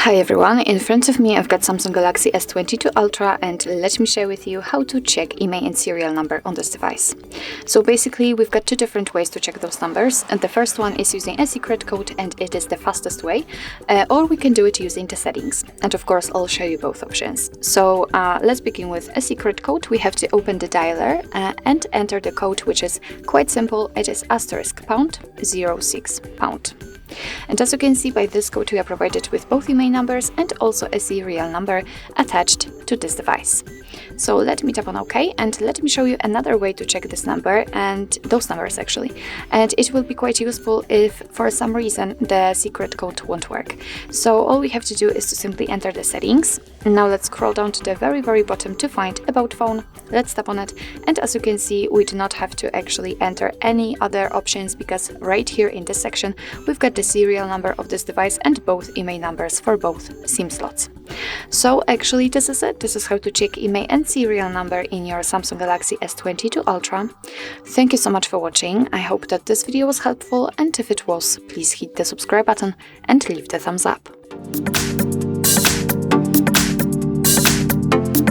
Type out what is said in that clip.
Hi everyone, in front of me I've got Samsung Galaxy S22 Ultra, and let me share with you how to check IMEI and serial number on this device. So basically we've got two different ways to check those numbers, and the first one is using a secret code, and it is the fastest way, or we can do it using the settings, and of course I'll show you both options. So let's begin with a secret code. We have to open the dialer and enter the code, which is quite simple. It is *#06#. And as you can see, by this code we are provided with both IMEI numbers and also a serial number attached to this device. So let me tap on OK, and let me show you another way to check this number, and those numbers actually. And it will be quite useful if for some reason the secret code won't work. So all we have to do is to simply enter the settings. Now let's scroll down to the very bottom to find About Phone. Let's tap on it, and as you can see, we do not have to actually enter any other options, because right here in this section we've got the serial number of this device and both IMEI numbers for both SIM slots. So actually this is it. This is how to check IMEI and serial number in your Samsung Galaxy S22 Ultra. Thank you so much for watching. I hope that this video was helpful, and if it was, please hit the subscribe button and leave the thumbs up.